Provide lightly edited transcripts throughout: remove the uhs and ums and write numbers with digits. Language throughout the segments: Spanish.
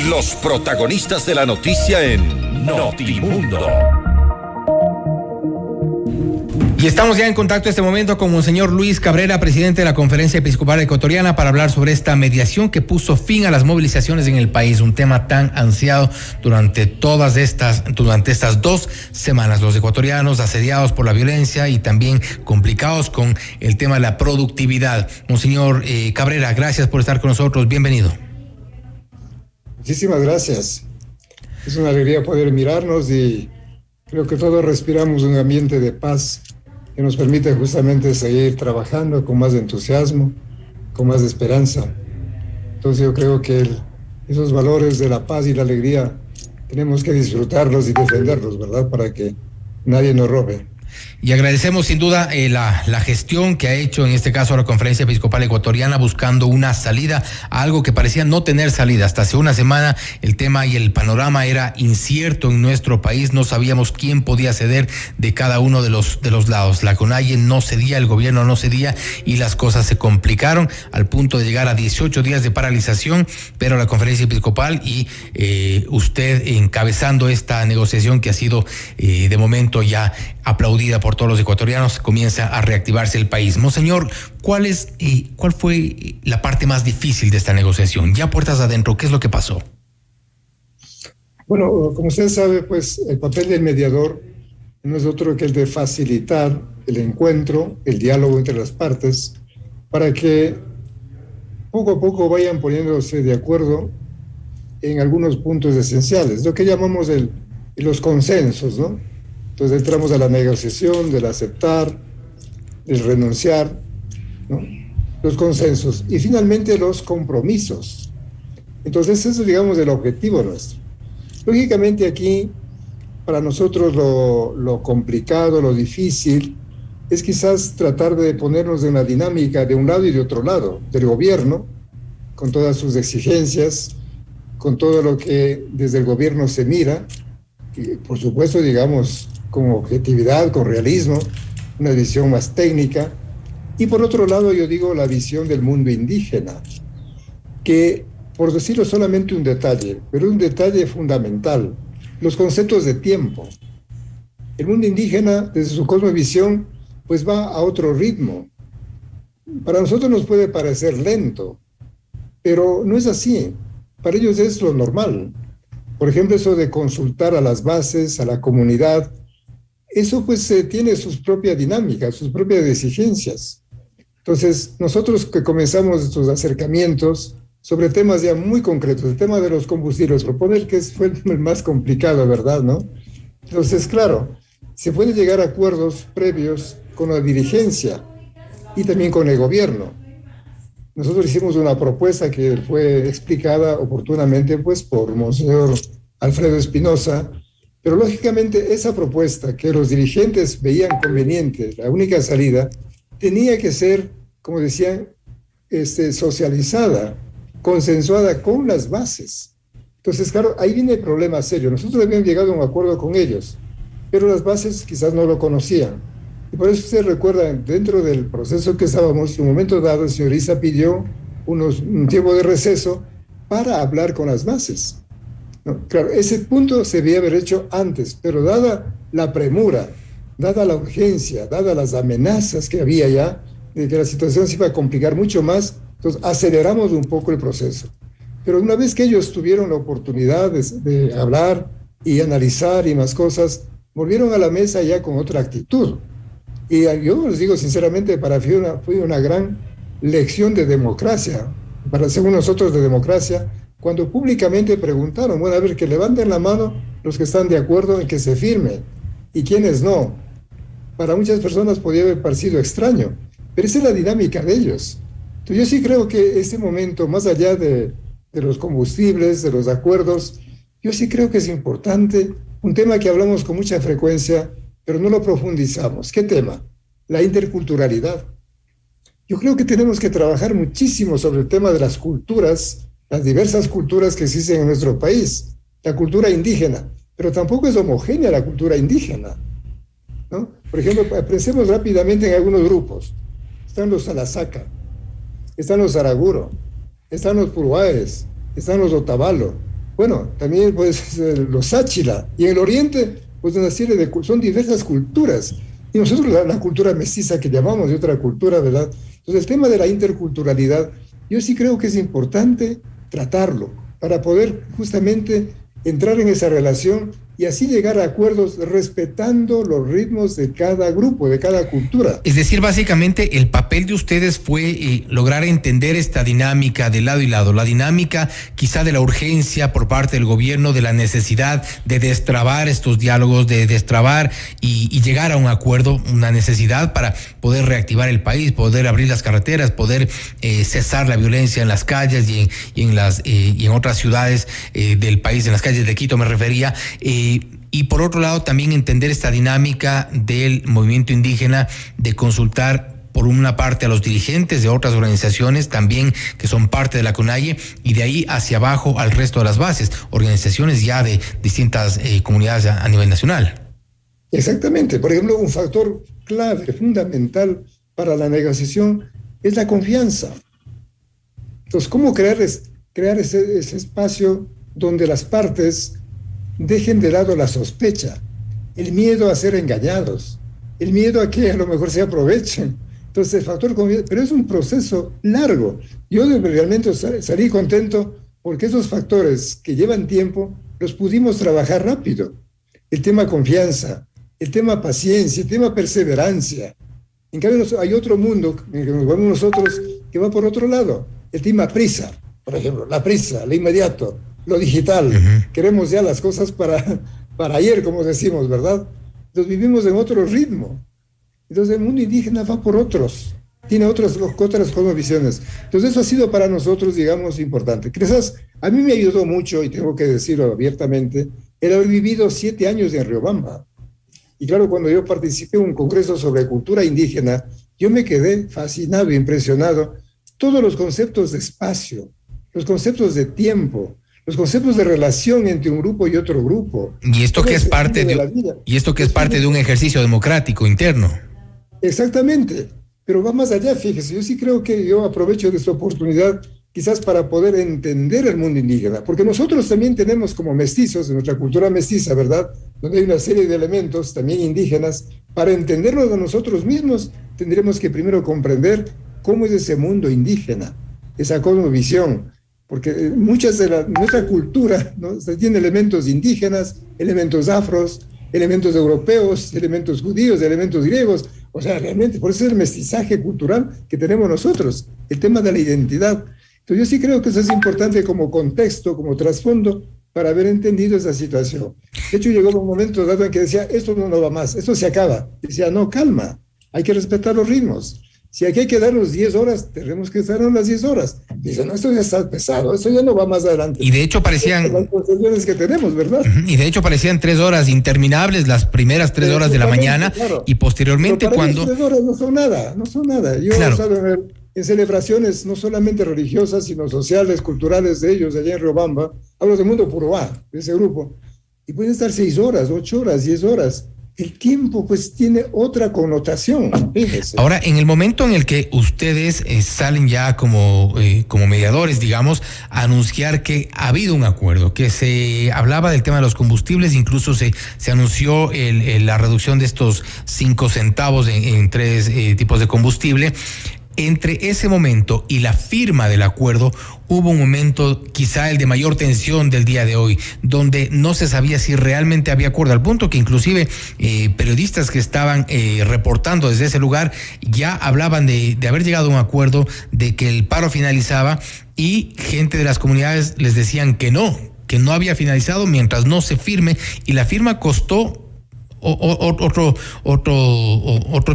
Los protagonistas de la noticia en Notimundo. Y estamos ya en contacto en este momento con Monseñor Luis Cabrera, presidente de la Conferencia Episcopal Ecuatoriana, para hablar sobre esta mediación que puso fin a las movilizaciones en el país, un tema tan ansiado durante estas 2 semanas. Los ecuatorianos asediados por la violencia y también complicados con el tema de la productividad. Monseñor Cabrera, gracias por estar con nosotros. Bienvenido. Muchísimas gracias. Es una alegría poder mirarnos y creo que todos respiramos un ambiente de paz que nos permite justamente seguir trabajando con más entusiasmo, con más esperanza. Entonces yo creo que esos valores de la paz y la alegría tenemos que disfrutarlos y defenderlos, ¿verdad? Para que nadie nos robe. Y agradecemos sin duda la gestión que ha hecho en este caso la Conferencia Episcopal Ecuatoriana buscando una salida a algo que parecía no tener salida. Hasta hace una semana el tema y el panorama era incierto en nuestro país, no sabíamos quién podía ceder de cada uno de los lados. La CONAIE no cedía, el gobierno no cedía y las cosas se complicaron al punto de llegar a 18 días de paralización, pero la Conferencia Episcopal y usted encabezando esta negociación que ha sido de momento ya aplaudida por todos los ecuatorianos, comienza a reactivarse el país. Monseñor, ¿cuál fue la parte más difícil de esta negociación? Ya puertas adentro, ¿qué es lo que pasó? Bueno, como usted sabe, pues el papel del mediador no es otro que el de facilitar el encuentro, el diálogo entre las partes, para que poco a poco vayan poniéndose de acuerdo en algunos puntos esenciales, lo que llamamos los consensos, ¿no? Entonces entramos a la negociación, del aceptar, del renunciar, ¿no? Los consensos y finalmente los compromisos. Entonces eso es, digamos, el objetivo nuestro. Lógicamente aquí, para nosotros lo complicado, lo difícil, es quizás tratar de ponernos en la dinámica de un lado y de otro lado, del gobierno, con todas sus exigencias, con todo lo que desde el gobierno se mira, y por supuesto, digamos, con objetividad, con realismo, una visión más técnica. Y por otro lado, yo digo la visión del mundo indígena, que, por decirlo solamente un detalle, pero un detalle fundamental, los conceptos de tiempo. El mundo indígena, desde su cosmovisión, pues va a otro ritmo. Para nosotros nos puede parecer lento, pero no es así. Para ellos es lo normal. Por ejemplo, eso de consultar a las bases, a la comunidad, eso pues tiene sus propias dinámicas, sus propias exigencias. Entonces, nosotros que comenzamos estos acercamientos sobre temas ya muy concretos, el tema de los combustibles, proponer que fue el más complicado, ¿verdad? ¿No? Entonces, claro, se puede llegar a acuerdos previos con la dirigencia y también con el gobierno. Nosotros hicimos una propuesta que fue explicada oportunamente pues por Monseñor Alfredo Espinosa, pero lógicamente esa propuesta que los dirigentes veían conveniente, la única salida, tenía que ser, como decían, socializada, consensuada con las bases. Entonces, claro, ahí viene el problema serio. Nosotros habíamos llegado a un acuerdo con ellos, pero las bases quizás no lo conocían. Y por eso ustedes recuerdan, dentro del proceso que estábamos, en un momento dado, el señor Issa pidió un tiempo de receso para hablar con las bases. No, claro, ese punto se debía haber hecho antes, pero dada la premura, dada la urgencia, dadas las amenazas que había ya, de que la situación se iba a complicar mucho más, entonces aceleramos un poco el proceso. Pero una vez que ellos tuvieron la oportunidad de hablar y analizar y más cosas, volvieron a la mesa ya con otra actitud. Y yo les digo sinceramente, para mí fue una gran lección de democracia, según nosotros de democracia, cuando públicamente preguntaron, bueno, a ver, que levanten la mano los que están de acuerdo en que se firme y quienes no. Para muchas personas podía haber parecido extraño, pero esa es la dinámica de ellos. Entonces yo sí creo que este momento, más allá de los combustibles, de los acuerdos, yo sí creo que es importante, un tema que hablamos con mucha frecuencia, pero no lo profundizamos. ¿Qué tema? La interculturalidad. Yo creo que tenemos que trabajar muchísimo sobre el tema de las culturas, las diversas culturas que existen en nuestro país. La cultura indígena, pero tampoco es homogénea la cultura indígena, ¿no? Por ejemplo, pensemos rápidamente en algunos grupos. Están los Salasaca, están los Saraguro, están los Puruáes, están los Otavalo, Bueno, también pues los Sáchila, y en el oriente pues una serie son diversas culturas, y nosotros la cultura mestiza que llamamos, y otra cultura, ¿verdad? Entonces el tema de la interculturalidad, yo sí creo que es importante tratarlo, para poder justamente entrar en esa relación y así llegar a acuerdos respetando los ritmos de cada grupo, de cada cultura. Es decir, básicamente el papel de ustedes fue lograr entender esta dinámica de lado y lado, la dinámica quizá de la urgencia por parte del gobierno, de la necesidad de destrabar estos diálogos, de destrabar y llegar a un acuerdo, una necesidad para poder reactivar el país, poder abrir las carreteras, poder cesar la violencia en las calles y en otras ciudades del país, en las calles de Quito me refería. Y por otro lado también entender esta dinámica del movimiento indígena de consultar por una parte a los dirigentes de otras organizaciones también que son parte de la CONAIE y de ahí hacia abajo al resto de las bases, organizaciones ya de distintas comunidades a nivel nacional. Exactamente. Por ejemplo, un factor clave, fundamental para la negociación es la confianza. Entonces, ¿cómo crear ese espacio donde las partes dejen de lado la sospecha, el miedo a ser engañados, el miedo a que a lo mejor se aprovechen? Entonces, el factor confianza, pero es un proceso largo. Yo realmente salí contento porque esos factores que llevan tiempo los pudimos trabajar rápido. El tema confianza, el tema paciencia, el tema perseverancia. En cambio, hay otro mundo en el que nos vamos nosotros que va por otro lado. El tema prisa, por ejemplo, la prisa, lo inmediato, lo digital. Queremos ya las cosas para ayer, como decimos, ¿verdad? Entonces vivimos en otro ritmo. Entonces el mundo indígena va por otros, tiene otras cosmovisiones. Entonces eso ha sido para nosotros, digamos, importante. Quizás a mí me ayudó mucho, y tengo que decirlo abiertamente, el haber vivido 7 años en Riobamba. Y claro, cuando yo participé en un congreso sobre cultura indígena, yo me quedé fascinado, impresionado. Todos los conceptos de espacio, los conceptos de tiempo, los conceptos de relación entre un grupo y otro grupo. Y esto que es parte de un ejercicio democrático interno. Exactamente, pero va más allá, fíjese, yo sí creo que yo aprovecho de esta oportunidad quizás para poder entender el mundo indígena, porque nosotros también tenemos como mestizos, en nuestra cultura mestiza, ¿verdad?, donde hay una serie de elementos también indígenas. Para entenderlos a nosotros mismos, tendremos que primero comprender cómo es ese mundo indígena, esa cosmovisión, porque muchas de nuestra cultura, ¿no?, tiene elementos indígenas, elementos afros, elementos europeos, elementos judíos, elementos griegos. O sea, realmente, por eso es el mestizaje cultural que tenemos nosotros, el tema de la identidad. Entonces yo sí creo que eso es importante como contexto, como trasfondo, para haber entendido esa situación. De hecho, llegó un momento dado en que decía, esto no va más, esto se acaba. Decía, no, calma, hay que respetar los ritmos. Si aquí hay que darnos 10 horas, tenemos que darnos las 10 horas. Dice, no, esto ya está pesado, esto ya no va más adelante. Y de hecho parecían... Las concesiones que tenemos, ¿verdad? Y de hecho parecían 3 horas interminables, las primeras 3 horas de la mañana, claro. Y posteriormente cuando... 3 horas no son nada. Yo he usado en celebraciones no solamente religiosas, sino sociales, culturales de ellos, allá en Riobamba, hablo del mundo Puruá, de ese grupo, y pueden estar 6 horas, 8 horas, 10 horas. El tiempo pues tiene otra connotación, fíjese. Ahora, en el momento en el que ustedes salen ya como mediadores, digamos, a anunciar que ha habido un acuerdo, que se hablaba del tema de los combustibles, incluso se anunció la reducción de estos 5 centavos en 3 tipos de combustible. Entre ese momento y la firma del acuerdo hubo un momento, quizá el de mayor tensión del día de hoy, donde no se sabía si realmente había acuerdo, al punto que inclusive periodistas que estaban reportando desde ese lugar ya hablaban de haber llegado a un acuerdo, de que el paro finalizaba, y gente de las comunidades les decían que no había finalizado mientras no se firme, y la firma costó otro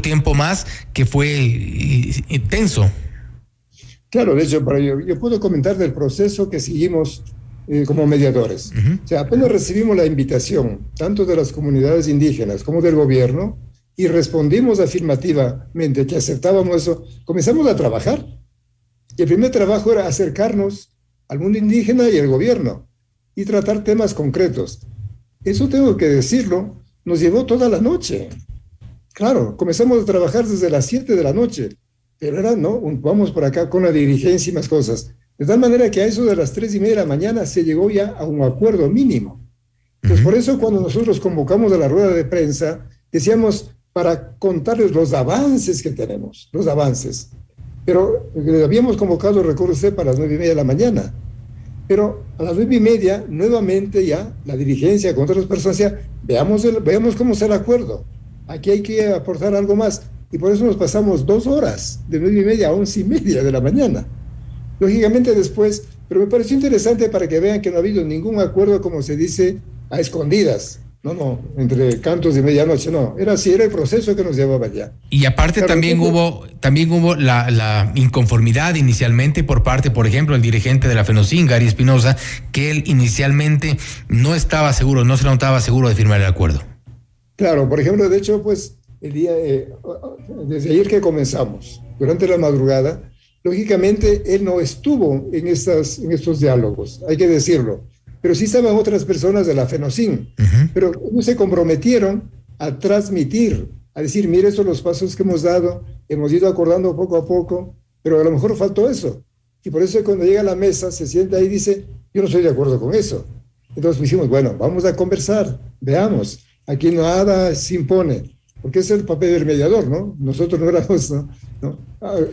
tiempo más que fue tenso. Claro, de hecho, yo puedo comentar del proceso que seguimos como mediadores. O sea, apenas recibimos la invitación, tanto de las comunidades indígenas como del gobierno, y respondimos afirmativamente que aceptábamos eso, comenzamos a trabajar. Y el primer trabajo era acercarnos al mundo indígena y al gobierno y tratar temas concretos. Eso tengo que decirlo, nos llevó toda la noche. Claro, comenzamos a trabajar desde las 7 de la noche, pero era, ¿no? Vamos por acá con la dirigencia y más cosas. De tal manera que a eso de las 3:30 de la mañana se llegó ya a un acuerdo mínimo. Entonces, por eso cuando nosotros convocamos a la rueda de prensa, decíamos para contarles los avances que tenemos, los avances. Pero habíamos convocado, recuerdo usted, para las 9:30 de la mañana. Pero a las 9:30, nuevamente ya, la dirigencia con otras personas decía, veamos cómo está el acuerdo. Aquí hay que aportar algo más. Y por eso nos pasamos 2 horas, de 9:30 a 11:30 de la mañana. Lógicamente después, pero me pareció interesante para que vean que no ha habido ningún acuerdo, como se dice, a escondidas. No, entre cantos de medianoche, no. Era así, era el proceso que nos llevaba allá. Y aparte claro, también hubo la inconformidad inicialmente por parte, por ejemplo, el dirigente de la FENOCIN, Gary Espinosa, que él inicialmente no estaba seguro, no se notaba seguro de firmar el acuerdo. Claro, por ejemplo, de hecho, pues, desde ayer que comenzamos, durante la madrugada, lógicamente él no estuvo en estos diálogos, hay que decirlo. Pero sí estaban otras personas de la FENOCIN, pero ellos se comprometieron a transmitir, a decir, mire, estos son los pasos que hemos dado, hemos ido acordando poco a poco, pero a lo mejor faltó eso. Y por eso cuando llega a la mesa, se sienta ahí y dice, yo no estoy de acuerdo con eso. Entonces dijimos, bueno, vamos a conversar, veamos, aquí nada se impone, porque ese es el papel del mediador, ¿no? Nosotros no éramos, ¿no?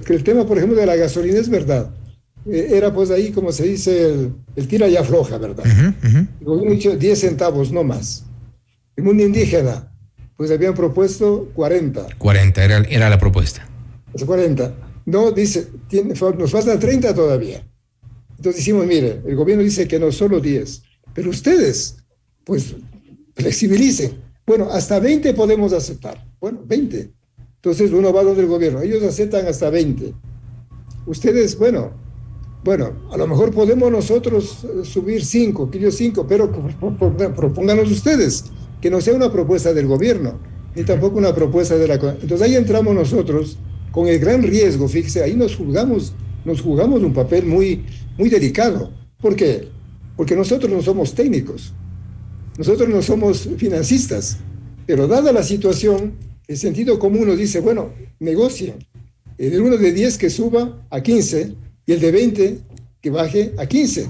Que el tema, por ejemplo, de la gasolina es verdad. Era pues ahí, como se dice, el tira y afloja, ¿verdad? El gobierno ha dicho 10 centavos, no más. El mundo indígena, pues habían propuesto 40. 40 era la propuesta. 40. No, dice, nos faltan 30 todavía. Entonces decimos, mire, el gobierno dice que no, solo 10. Pero ustedes, pues, flexibilicen. Bueno, hasta 20 podemos aceptar. Bueno, 20. Entonces uno va donde el gobierno. Ellos aceptan hasta 20. Ustedes, bueno, a lo mejor podemos nosotros subir 5, que yo 5, pero propónganos ustedes, que no sea una propuesta del gobierno, ni tampoco una propuesta de la... Entonces ahí entramos nosotros con el gran riesgo, fíjese, ahí nos jugamos un papel muy, muy delicado. ¿Por qué? Porque nosotros no somos técnicos, nosotros no somos financistas, pero dada la situación, el sentido común nos dice, bueno, negocien, el uno de 10 que suba a 15, y el de 20 que baje a 15.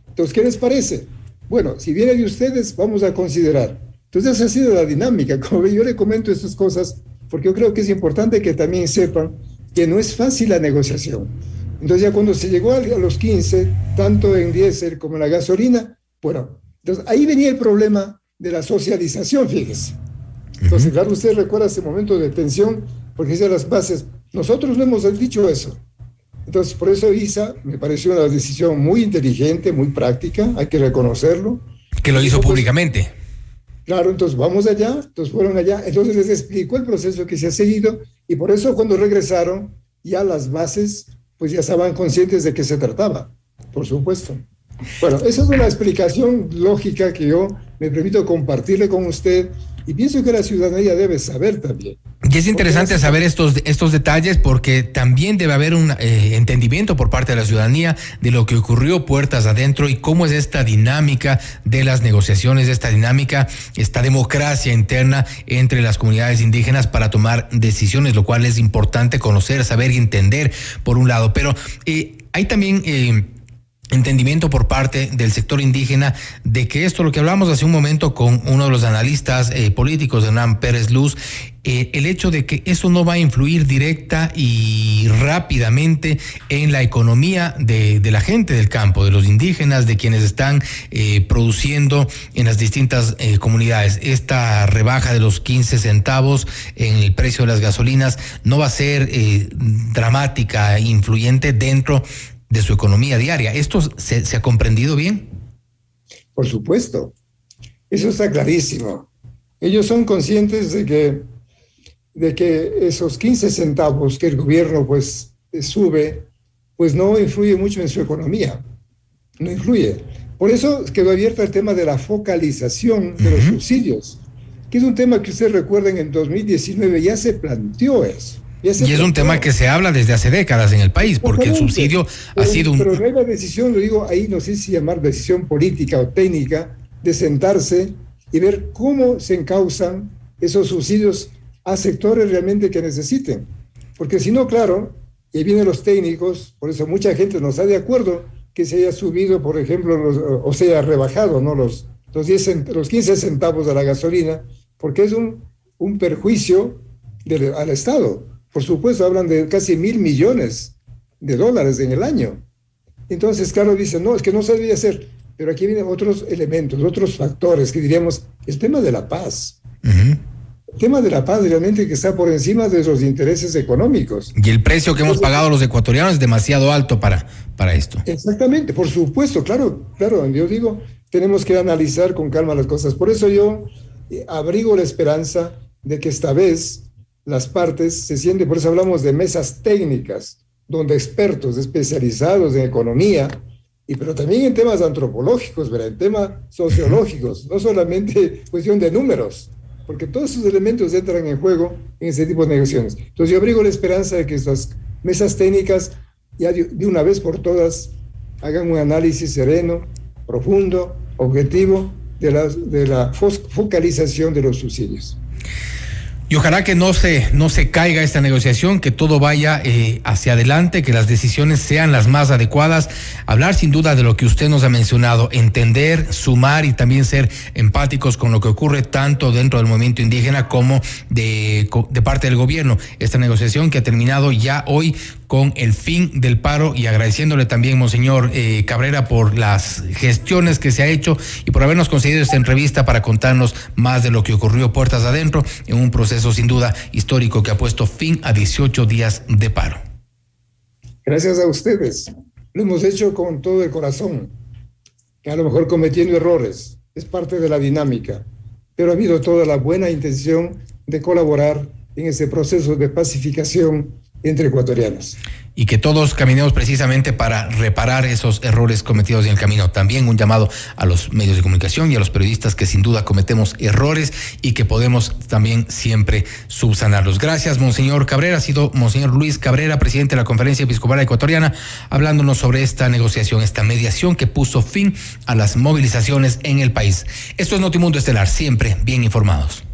Entonces, ¿qué les parece? Bueno, si viene de ustedes, vamos a considerar. Entonces, esa ha sido la dinámica. Como yo le comento estas cosas, porque yo creo que es importante que también sepan que no es fácil la negociación. Entonces, ya cuando se llegó a los 15, tanto en diésel como en la gasolina, bueno, entonces ahí venía el problema de la socialización, fíjese. Entonces, claro, usted recuerda ese momento de tensión, porque dice las bases, nosotros no hemos dicho eso. Entonces, por eso ISA me pareció una decisión muy inteligente, muy práctica, hay que reconocerlo. Que lo hizo públicamente. Claro, entonces vamos allá, entonces fueron allá, entonces les explicó el proceso que se ha seguido y por eso cuando regresaron ya las bases pues ya estaban conscientes de qué se trataba, por supuesto. Bueno, esa es una explicación lógica que yo me permito compartirle con usted y pienso que la ciudadanía debe saber también. Y es interesante saber estos detalles porque también debe haber un entendimiento por parte de la ciudadanía de lo que ocurrió puertas adentro y cómo es esta dinámica de las negociaciones, esta dinámica, esta democracia interna entre las comunidades indígenas para tomar decisiones, lo cual es importante conocer, saber y entender por un lado. Pero hay también... entendimiento por parte del sector indígena de que esto, lo que hablamos hace un momento con uno de los analistas políticos, Hernán Pérez Luz, el hecho de que eso no va a influir directa y rápidamente en la economía de la gente del campo, de los indígenas, de quienes están produciendo en las distintas comunidades. Esta rebaja de los 15 centavos en el precio de las gasolinas no va a ser dramática, influyente dentro de su economía diaria. ¿Esto se ha comprendido bien? Por supuesto. Eso está clarísimo. Ellos son conscientes de que esos 15 centavos que el gobierno pues sube, pues no influye mucho en su economía. No influye. Por eso quedó abierto el tema de la focalización de los subsidios, que es un tema que ustedes recuerden en 2019 ya se planteó eso. Y es un tema que se habla desde hace décadas en el país, porque el subsidio ha sido un... Pero no hay la decisión, lo digo ahí, no sé si llamar decisión política o técnica, de sentarse y ver cómo se encausan esos subsidios a sectores realmente que necesiten. Porque si no, claro, y ahí vienen los técnicos, por eso mucha gente no está de acuerdo que se haya subido, por ejemplo, o se haya rebajado, ¿no? los 15 centavos de la gasolina, porque es un perjuicio al Estado. Por supuesto, hablan de casi $1.000 millones en el año. Entonces, claro, dicen, no, es que no se debía hacer. Pero aquí vienen otros elementos, otros factores, que diríamos, el tema de la paz. Uh-huh. El tema de la paz realmente que está por encima de los intereses económicos. Y el precio que hemos pagado los ecuatorianos es demasiado alto para esto. Exactamente, por supuesto, claro, yo digo, tenemos que analizar con calma las cosas. Por eso yo abrigo la esperanza de que esta vez las partes se sienten, por eso hablamos de mesas técnicas, donde expertos especializados en economía, pero también en temas antropológicos, ¿verdad? En temas sociológicos, no solamente cuestión de números, porque todos esos elementos entran en juego en ese tipo de negociaciones. Entonces yo abrigo la esperanza de que estas mesas técnicas ya de una vez por todas hagan un análisis sereno, profundo, objetivo de la focalización de los subsidios. Y ojalá que no se caiga esta negociación, que todo vaya hacia adelante, que las decisiones sean las más adecuadas. Hablar sin duda de lo que usted nos ha mencionado, entender, sumar y también ser empáticos con lo que ocurre tanto dentro del movimiento indígena como de parte del gobierno. Esta negociación que ha terminado ya hoy con el fin del paro, y agradeciéndole también, monseñor Cabrera, por las gestiones que se ha hecho y por habernos concedido esta entrevista para contarnos más de lo que ocurrió puertas adentro en un proceso sin duda histórico que ha puesto fin a 18 días de paro. Gracias a ustedes. Lo hemos hecho con todo el corazón, que a lo mejor cometiendo errores, es parte de la dinámica, pero ha habido toda la buena intención de colaborar en ese proceso de pacificación entre ecuatorianos. Y que todos caminemos precisamente para reparar esos errores cometidos en el camino. También un llamado a los medios de comunicación y a los periodistas, que sin duda cometemos errores y que podemos también siempre subsanarlos. Gracias, monseñor Cabrera. Ha sido monseñor Luis Cabrera, presidente de la Conferencia Episcopal Ecuatoriana, hablándonos sobre esta negociación, esta mediación que puso fin a las movilizaciones en el país. Esto es Notimundo Estelar, siempre bien informados.